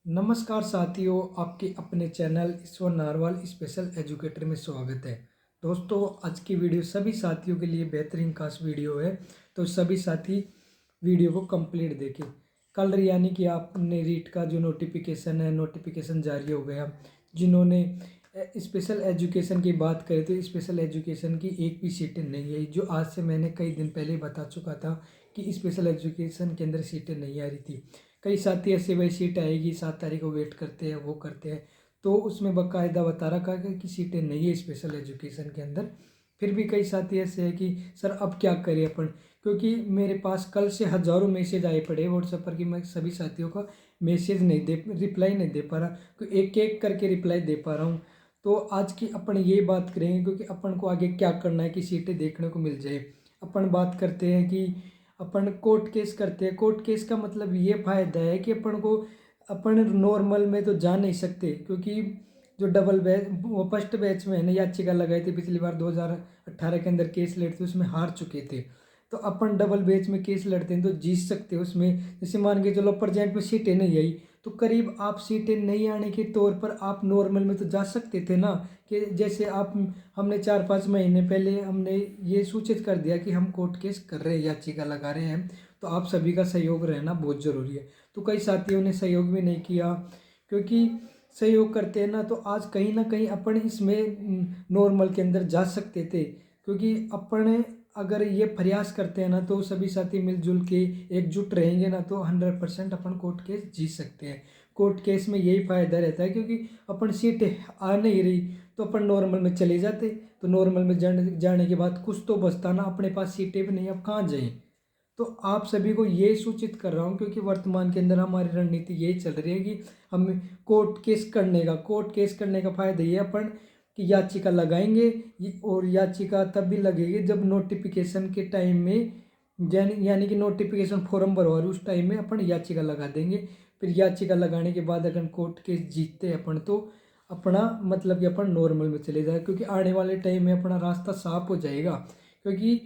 नमस्कार साथियों, आपके अपने चैनल ईश्वर नारवाल स्पेशल एजुकेटर में स्वागत है। दोस्तों, आज की वीडियो सभी साथियों के लिए बेहतरीन खास वीडियो है, तो सभी साथी वीडियो को कंप्लीट देखें। कल यानी कि आपने रीट का जो नोटिफिकेशन जारी हो गया। जिन्होंने स्पेशल एजुकेशन की बात करी तो स्पेशल एजुकेशन की एक भी सीटें नहीं आई, जो आज से मैंने कई दिन पहले बता चुका था कि स्पेशल एजुकेशन के अंदर सीटें नहीं आ रही थी। कई साथी ऐसे भाई सीट आएगी 7 तारीख को वेट करते हैं, वो करते हैं, तो उसमें बाकायदा बता रखा है कि सीटें नहीं है स्पेशल एजुकेशन के अंदर। फिर भी कई साथी ऐसे हैं कि सर अब क्या करें अपन, क्योंकि मेरे पास कल से हज़ारों मैसेज आए पड़े व्हाट्सएप पर कि मैं सभी साथियों का मैसेज नहीं दे रिप्लाई नहीं दे पा रहा, तो एक एक करके रिप्लाई दे पा रहा हूँ। तो आज की अपन ये बात करेंगे क्योंकि अपन को आगे क्या करना है कि सीटें देखने को मिल जाए। अपन बात करते हैं कि अपन कोर्ट केस करते हैं। कोर्ट केस का मतलब ये फ़ायदा है कि अपन नॉर्मल में तो जा नहीं सकते, क्योंकि जो डबल बैच वो फर्स्ट बैच में है ना, याचिका लगाई थी पिछली बार 2018 के अंदर केस लड़ते उसमें हार चुके थे। तो अपन डबल बैच में केस लड़ते हैं तो जीत सकते हैं उसमें। जैसे मान के चलो प्रजेंट में सीटें नहीं आई, तो करीब आप सीटें नहीं आने के तौर पर आप नॉर्मल में तो जा सकते थे ना। कि जैसे आप हमने 4-5 महीने पहले हमने ये सूचित कर दिया कि हम कोर्ट केस कर रहे हैं, याचिका लगा रहे हैं, तो आप सभी का सहयोग रहना बहुत ज़रूरी है। तो कई साथियों ने सहयोग भी नहीं किया, क्योंकि सहयोग करते हैं ना तो आज कहीं ना कहीं अपन इसमें नॉर्मल के अंदर जा सकते थे। क्योंकि अपन अगर ये प्रयास करते हैं ना तो सभी साथी मिलजुल के एकजुट रहेंगे ना तो 100% अपन कोर्ट केस जीत सकते हैं। कोर्ट केस में यही फायदा रहता है, क्योंकि अपन सीट आ नहीं रही तो अपन नॉर्मल में चले जाते, तो नॉर्मल में जाने के बाद कुछ तो बचता ना, अपने पास सीटें भी नहीं, अब कहाँ जाएं। तो आप सभी को ये सूचित कर रहा हूँ, क्योंकि वर्तमान के अंदर हमारी रणनीति यही चल रही है कि हम कोर्ट केस करने का फायदा ये अपन कि याचिका लगाएंगे। और याचिका तब भी लगेगी जब नोटिफिकेशन के टाइम में, यानी कि नोटिफिकेशन फॉर्म भरवा रहे उस टाइम में अपन याचिका लगा देंगे। फिर याचिका लगाने के बाद अगर कोर्ट केस जीतते हैं अपन, तो अपना मतलब कि अपन नॉर्मल में चले जाए, क्योंकि आने वाले टाइम में अपना रास्ता साफ हो जाएगा। क्योंकि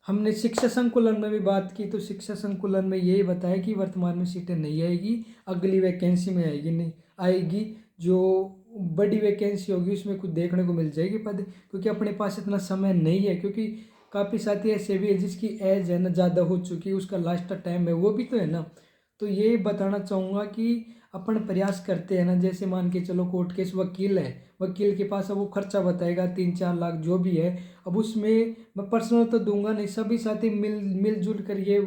हमने शिक्षा संकुलन में भी बात की, तो शिक्षा संकुलन में यही बताया कि वर्तमान में सीटें नहीं आएगी, अगली वैकेंसी में आएगी, नहीं आएगी जो बड़ी वैकेंसी होगी उसमें कुछ देखने को मिल जाएगी पद, क्योंकि अपने पास इतना समय नहीं है। क्योंकि काफ़ी साथी ऐसे भी है जिसकी एज है ना ज़्यादा हो चुकी है, उसका लास्ट टाइम है, वो भी तो है ना। तो ये बताना चाहूँगा कि अपन प्रयास करते हैं ना, जैसे मान के चलो कोर्ट केस वकील है, वकील के पास अब वो खर्चा बताएगा 3-4 लाख जो भी है। अब उसमें मैं पर्सनल तो दूंगा नहीं, सभी साथी मिलजुल कर ये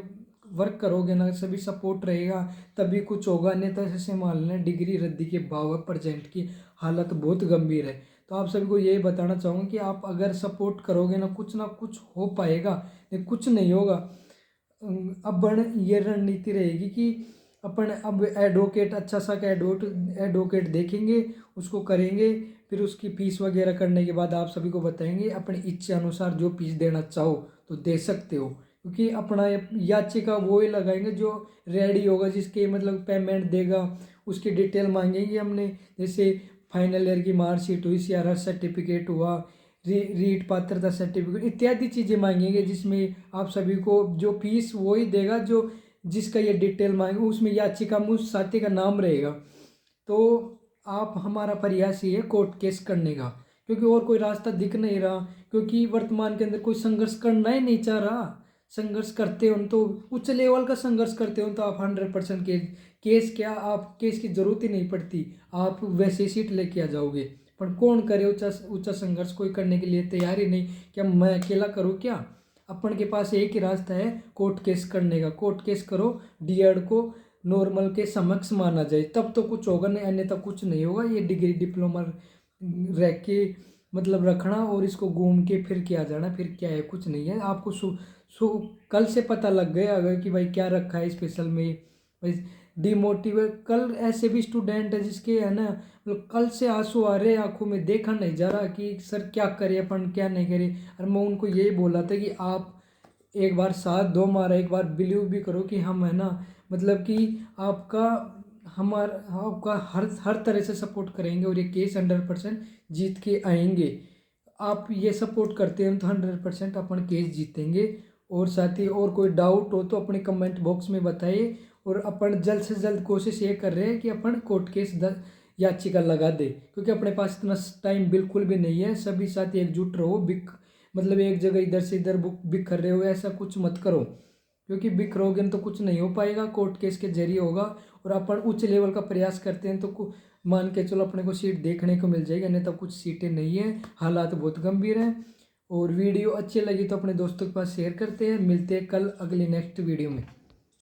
वर्क करोगे ना, सभी सपोर्ट रहेगा तभी कुछ होगा, नहीं तो ऐसे मान लें डिग्री रद्दी के भाव है, प्रेजेंट की हालत बहुत गंभीर है। तो आप सभी को यही बताना चाहूँगा कि आप अगर सपोर्ट करोगे ना कुछ हो पाएगा, नहीं कुछ नहीं होगा। अब ये रणनीति रहेगी कि अपन अब एडवोकेट, अच्छा सा एडवोकेट देखेंगे, उसको करेंगे, फिर उसकी फीस वगैरह करने के बाद आप सभी को बताएंगे, अपनी इच्छा अनुसार जो फीस देना चाहो तो दे सकते हो। क्योंकि अपना याचिका वो ही लगाएंगे जो रेडी होगा, जिसके मतलब पेमेंट देगा, उसकी डिटेल मांगेंगे हमने। जैसे फाइनल ईयर की मार्कशीट हुई, CRR सर्टिफिकेट हुआ, रीट पात्रता सर्टिफिकेट इत्यादि चीज़ें मांगेंगे, जिसमें आप सभी को जो फीस वही देगा जो जिसका ये डिटेल मांगे, उसमें याचिका में उस साथी का नाम रहेगा। तो आप हमारा प्रयास ये है कोर्ट केस करने का, क्योंकि और कोई रास्ता दिख नहीं रहा। क्योंकि वर्तमान के अंदर कोई संघर्ष करना ही नहीं चाह रहा। संघर्ष करते हो तो उच्च लेवल का संघर्ष करते हो तो आप 100% केस क्या, आप केस की जरूरत ही नहीं पड़ती, आप वैसे ही सीट लेके आ जाओगे। पर कौन करे उच्च संघर्ष, कोई करने के लिए तैयार ही नहीं। क्या मैं अकेला करूँ क्या? अपन के पास एक ही रास्ता है कोर्ट केस करने का। कोर्ट केस करो, डीएड को नॉर्मल के समक्ष माना जाए, तब तो कुछ होगा, नहीं अन्यथा कुछ नहीं होगा। ये डिग्री डिप्लोमा रह के मतलब रखना और इसको घूम के फिर क्या जाना, फिर क्या है, कुछ नहीं है। आपको कल से पता लग गया अगर कि भाई क्या रखा है स्पेशल में। भाई डिमोटिवेट, कल ऐसे भी स्टूडेंट है जिसके है ना मतलब कल से आंसू आ रहे आंखों में, देखा नहीं जा रहा कि सर क्या करे अपन क्या नहीं करे। और मैं उनको यही बोला था कि आप एक बार साथ दो हमारा, एक बार बिलीव भी करो कि हम है ना मतलब कि आपका आपका हर हर तरह से सपोर्ट करेंगे और ये केस 100% जीत के आएंगे। आप ये सपोर्ट करते हैं तो 100% अपन केस जीतेंगे। और साथ ही और कोई डाउट हो तो अपने कमेंट बॉक्स में बताइए। और अपन जल्द से जल्द कोशिश ये कर रहे हैं कि अपन कोर्ट केस याचिका लगा दे, क्योंकि अपने पास इतना टाइम बिल्कुल भी नहीं है। सभी साथी एकजुट रहो, मतलब एक जगह इधर से इधर बिखर रहे हो, ऐसा कुछ मत करो, क्योंकि बिखरोगे तो कुछ नहीं हो पाएगा, कोर्ट केस के जरिए होगा। और अपन उच्च लेवल का प्रयास करते हैं तो मान के चलो अपने को सीट देखने को मिल जाएगी, अन्यथा तो कुछ सीटें नहीं है, हालात बहुत गंभीर हैं। और वीडियो अच्छी लगी तो अपने दोस्तों के पास शेयर करते हैं। मिलते हैं कल अगली नेक्स्ट वीडियो में।